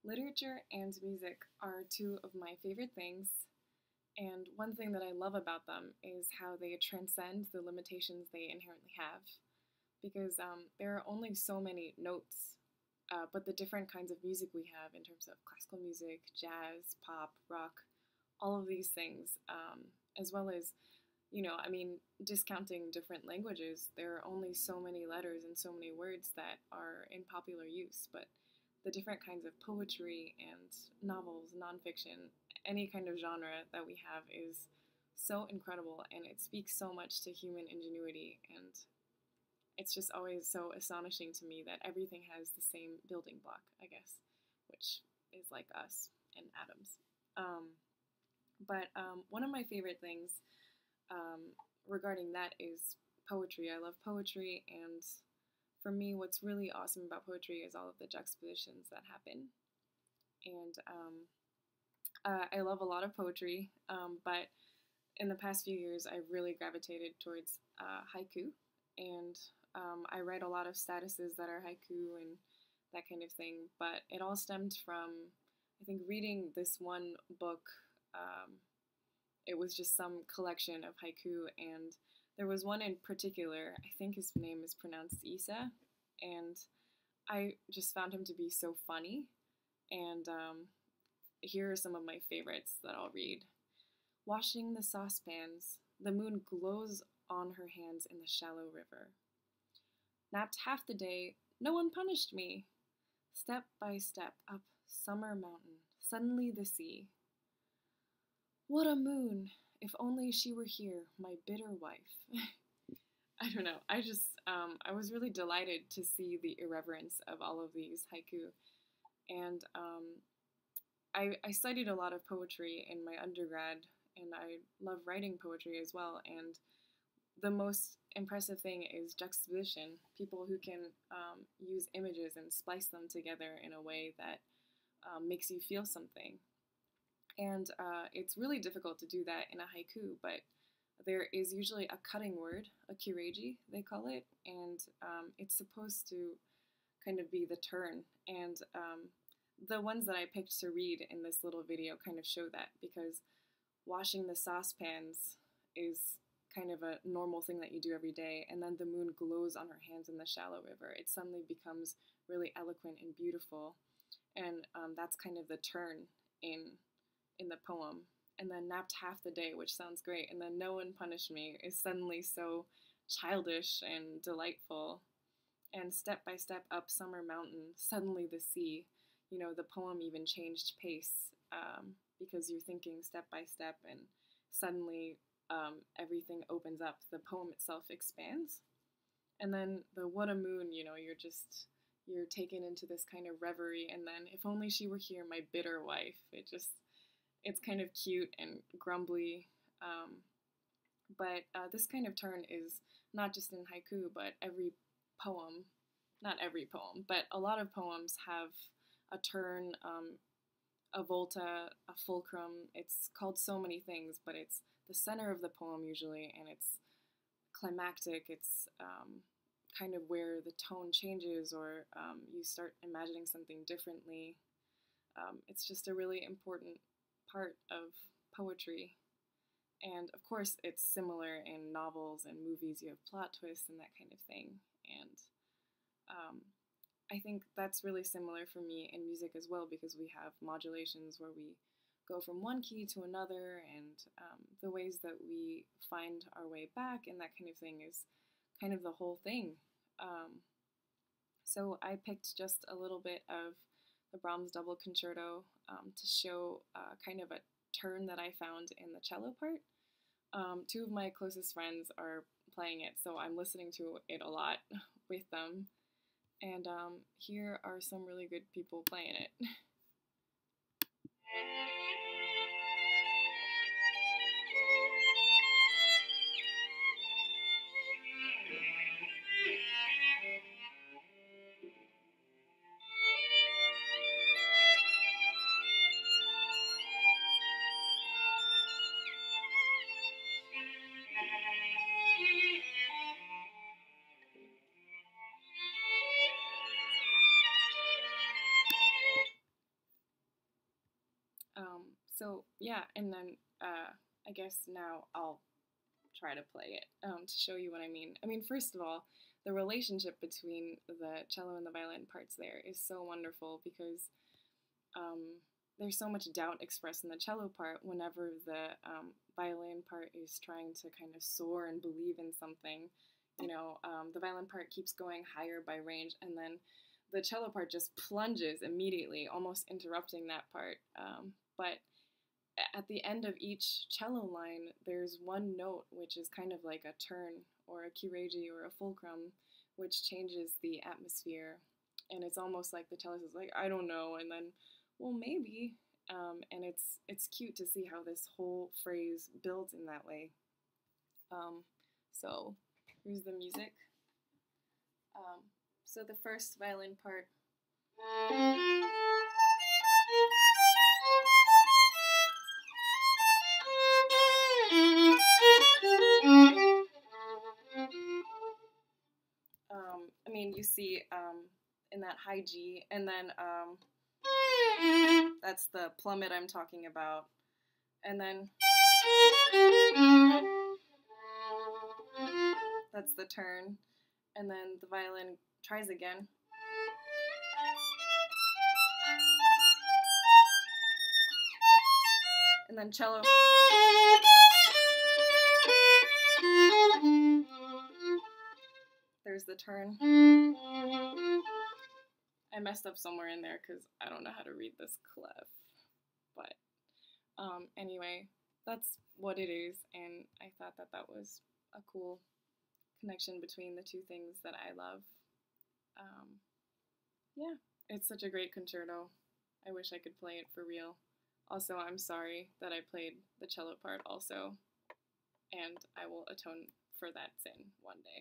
Literature and music are two of my favorite things, and one thing that I love about them is how they transcend the limitations they inherently have. Because there are only so many notes, but the different kinds of music we have in terms of classical music, jazz, pop, rock, all of these things, as well as, discounting different languages, there are only so many letters and so many words that are in popular use, but the different kinds of poetry and novels, nonfiction, any kind of genre that we have is so incredible, and it speaks so much to human ingenuity, and it's just always so astonishing to me that everything has the same building block, I guess, which is like us and atoms. But one of my favorite things regarding that is poetry. I love poetry, and for me, what's really awesome about poetry is all of the juxtapositions that happen. And I love a lot of poetry, but in the past few years, I've really gravitated towards haiku, and I write a lot of statuses that are haiku and that kind of thing. But it all stemmed from, I think, reading this one book. It was just some collection of haiku, and there was one in particular. I think his name is pronounced Isa, and I just found him to be so funny. And here are some of my favorites that I'll read. Washing the saucepans, the moon glows on her hands in the shallow river. Napped half the day, no one punished me. Step by step up summer mountain, suddenly the sea. What a moon! If only she were here, my bitter wife. I don't know. I was really delighted to see the irreverence of all of these haiku. And I studied a lot of poetry in my undergrad, and I love writing poetry as well. And the most impressive thing is juxtaposition. People who can use images and splice them together in a way that makes you feel something. And it's really difficult to do that in a haiku, but there is usually a cutting word, a kireiji, they call it, and it's supposed to kind of be the turn. And the ones that I picked to read in this little video kind of show that, because washing the saucepans is kind of a normal thing that you do every day, and then the moon glows on her hands in the shallow river. It suddenly becomes really eloquent and beautiful, and that's kind of the turn in the poem. And then napped half the day, which sounds great, and then no one punished me is suddenly so childish and delightful. And step by step up summer mountain, suddenly the sea. You know, the poem even changed pace because you're thinking step by step, and suddenly everything opens up. The poem itself expands. And then the what a moon, you're taken into this kind of reverie, and then if only she were here, my bitter wife. It's kind of cute and grumbly, but this kind of turn is not just in haiku, but every poem, not every poem, but a lot of poems have a turn, a volta, a fulcrum. It's called so many things, but it's the center of the poem usually, and it's climactic. It's kind of where the tone changes, or you start imagining something differently. It's just a really important part of poetry. And of course, it's similar in novels and movies. You have plot twists and that kind of thing. And I think that's really similar for me in music as well, because we have modulations where we go from one key to another, and the ways that we find our way back and that kind of thing is kind of the whole thing. So I picked just a little bit of the Brahms double concerto to show kind of a turn that I found in the cello part. Two of my closest friends are playing it, so I'm listening to it a lot with them. And here are some really good people playing it. So yeah, and then I guess now I'll try to play it to show you what I mean. I mean, first of all, the relationship between the cello and the violin parts there is so wonderful because um, there's so much doubt expressed in the cello part whenever the violin part is trying to kind of soar and believe in something. You know, the violin part keeps going higher by range, and then the cello part just plunges immediately, almost interrupting that part. But at the end of each cello line, there's one note which is kind of like a turn or a kiregi or a fulcrum, which changes the atmosphere. And it's almost like the cellist is like, I don't know, and then, well, maybe. And it's cute to see how this whole phrase builds in that way. So here's the music. So the first violin part. I mean, you see in that high G, and then that's the plummet I'm talking about, and then that's the turn, and then the violin tries again. And then cello. There's the turn. I messed up somewhere in there because I don't know how to read this clef. But anyway, that's what it is, and I thought that that was a cool connection between the two things that I love. Yeah, it's such a great concerto. I wish I could play it for real. Also, I'm sorry that I played the cello part also, and I will atone for that sin one day.